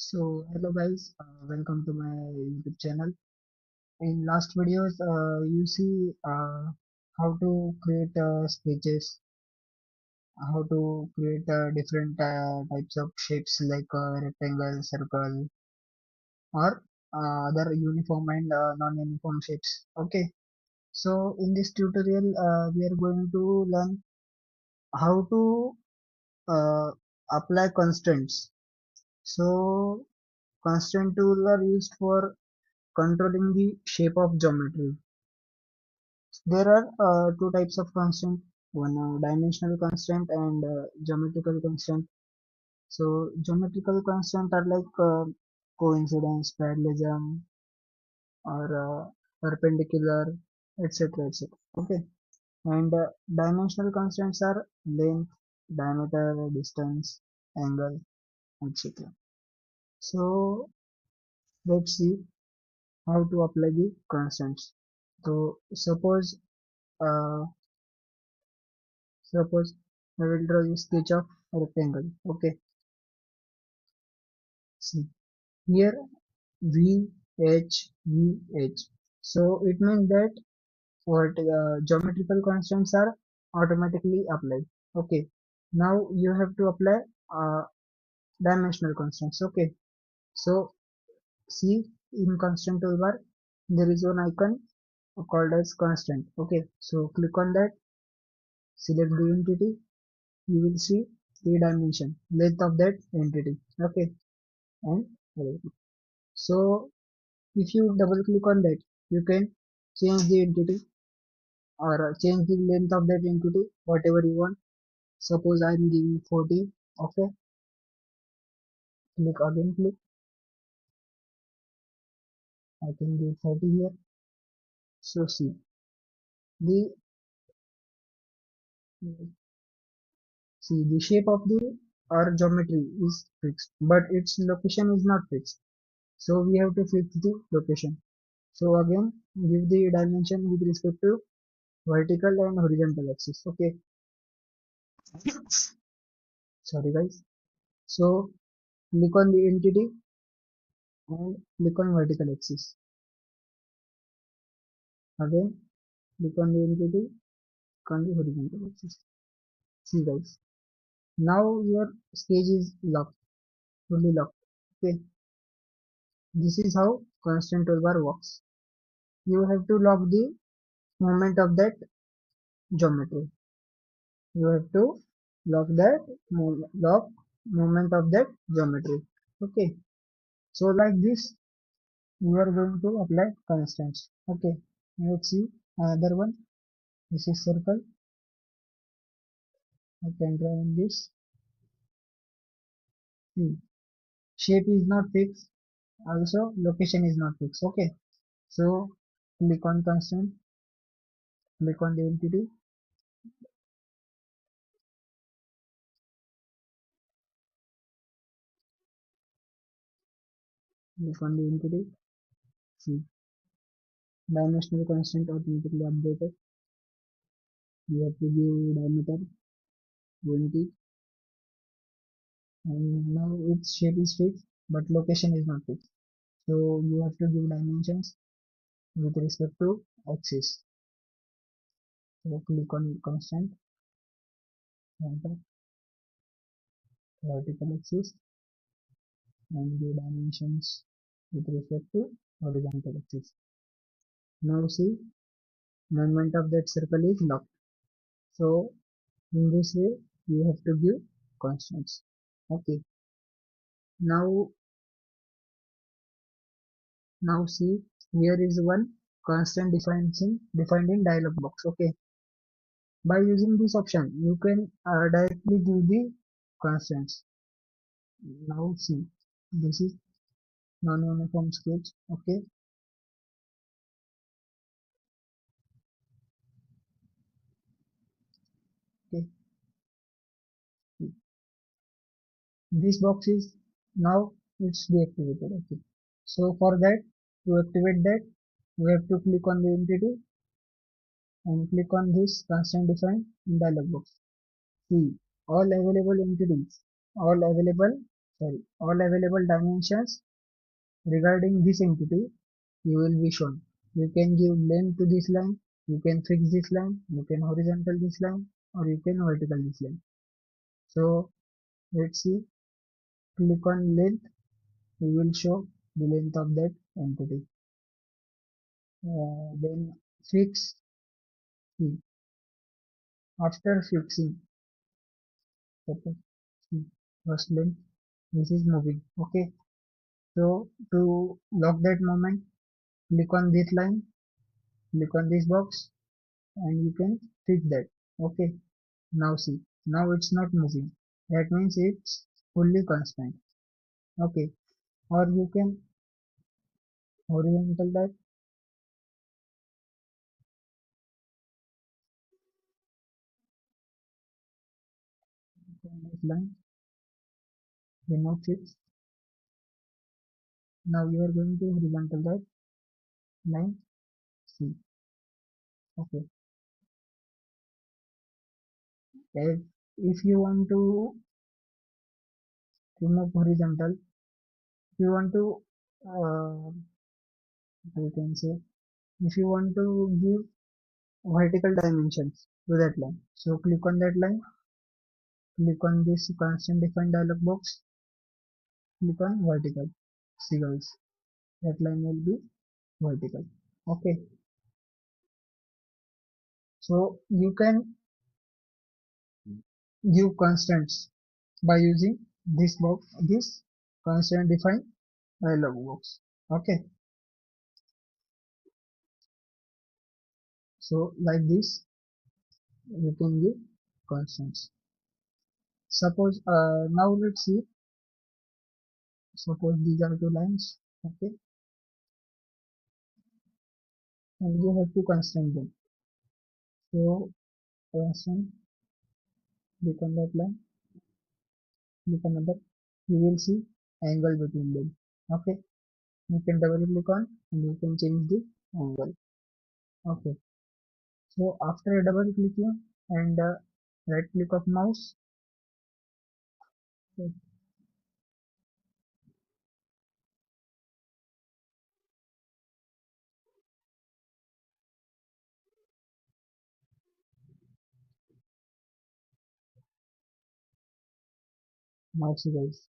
So hello guys, welcome to my YouTube channel. In last videos, you see how to create sketches, how to create different types of shapes like rectangle, circle, or other uniform and non-uniform shapes. Okay. So in this tutorial, we are going to learn how to uh, apply constraints. So constraint tools are used for controlling the shape of geometry. There are two types of constraint, one dimensional constraint and geometrical constraint. So geometrical constraint are like coincidence, parallelism, or perpendicular, etc. etc. Okay, and dimensional constraints are length, diameter, distance, angle, etc. So let's see how to apply the constraints. So uh, suppose I will draw a sketch of rectangle. Okay, see here V H V H. So it means that what geometrical constants are automatically applied. Okay, now you have to apply uh, dimensional constants. Okay, so see in constant toolbar there is one icon called as constant. Okay, so click on that, select the entity, you will see the dimension, length of that entity. Okay, and so if you double click on that, you can change the entity or change the length of that entity, whatever you want. Suppose I'm giving 40. Okay, click again, click. I can give 30 here. So the the shape of the or geometry is fixed, but its location is not fixed. So we have to fix the location. So again, give the dimension with respect to vertical and horizontal axis. Okay, sorry guys. So click on the entity and click on vertical axis. Again, click on the entity, click on the horizontal axis. See guys, now your stage is locked, fully locked. Okay, this is how constant toolbar works. You have to lock the movement of that geometry. You have to lock that lock movement of that geometry. Okay, so like this, you are going to apply constants. Okay, let's see another one. This is circle. I can draw in this. See, shape is not fixed, also location is not fixed. Okay, so click on constant, click on the entity, click on the entity. See, dimensional constant automatically updated. You have to give diameter 20, and now its shape is fixed but location is not fixed. So you have to give dimensions with respect to axis. So click on constant, enter vertical axis, and give dimensions with respect to horizontal axis. Now see, movement of that circle is locked. So in this way, you have to give constants. Okay. Now, now see, here is one constant defined in dialog box. Okay. By using this option, you can directly give the constants. Now see, this is non-uniform sketch. Okay. Okay. This box is now it's deactivated. Okay. So for that, to activate that, you have to click on the entity and click on this constant define in dialog box. See all available entities, all available sorry, all available dimensions regarding this entity you will be shown. You can give length to this line, you can fix this line, you can horizontal this line, or you can vertical this line. So let's see, click on length, you will show the length of that entity. Then fix, see, after fixing, suppose, see, first length, this is moving, okay. So to lock that moment, click on this line, click on this box, and you can fix that, okay. Now see, now it's not moving, that means it's fully constant, okay. Or you can horizontal that, on this line, remove fix. Now you are going to horizontal that line, see, okay. If, if you want to remove horizontal, if you want to, you can say, if you want to give vertical dimensions to that line, so click on that line, click on this constant define dialog box, click on vertical, see guys, that line will be vertical, okay. So you can give constants by using this box, this constant define dialog box, okay. So like this you can give constants. Suppose now let's see, suppose these are two lines, okay, and you have to constant them. So constant, click on that line, click another, you will see angle between them, okay. You can double click on and you can change the angle, okay. So after double clicking and right click of mouse, okay, mouse guys,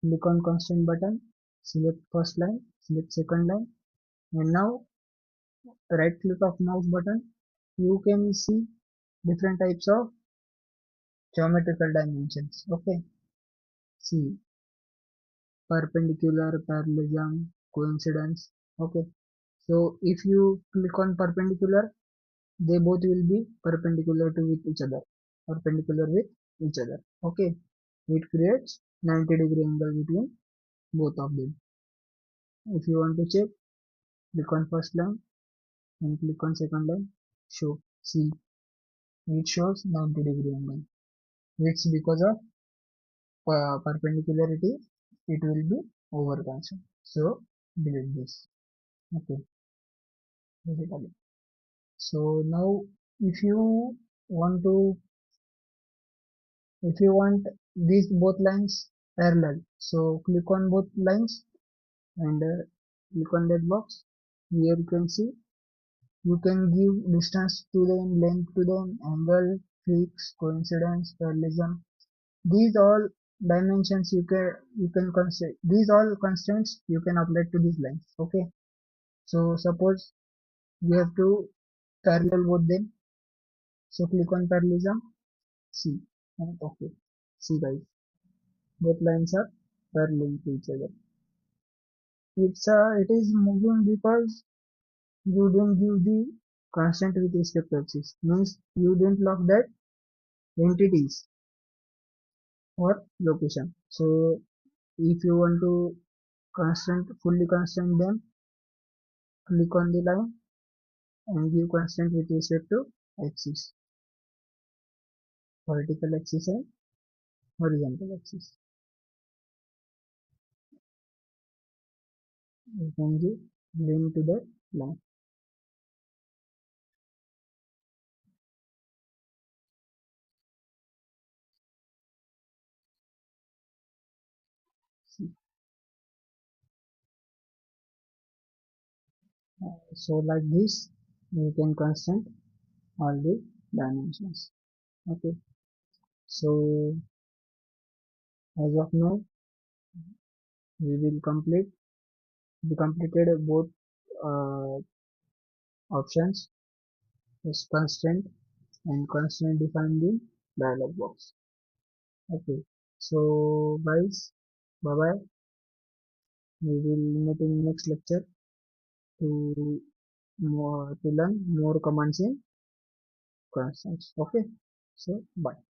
click on constant button, select first line, select second line, and now right click of mouse button, you can see different types of geometrical dimensions, okay. See, perpendicular, parallelism, coincidence, okay. So if you click on perpendicular, they both will be perpendicular to with each other, perpendicular with each other, okay. It creates 90-degree angle between both of them. If you want to check, click on first line and click on second line, show, see, it shows 90-degree angle. It's because of perpendicularity, it will be overconstant. So delete this, okay, basically. So now if you want to, if you want these both lines parallel, so click on both lines and click on that box. Here you can see, you can give distance to them, length to them, angle, fix, coincidence, parallelism. These all dimensions you can consider. These all constants you can apply to these lines. Okay. So suppose you have to parallel both them. So click on parallelism. See. And okay. See guys, both lines are parallel to each other. It is moving because you didn't give the constant with respect to axis. Means you didn't lock that entities or location. So if you want to fully constant them, click on the line and give constant with respect to axis, vertical axis and horizontal axis. You can give link to the line. So like this we can constant all the dimensions. Okay, so as of now we will complete we completed both uh, options is constraint and constraint defined in dialog box. Okay, so guys, bye bye. We will meet in next lecture to more to learn more commands in constants. Okay, so bye.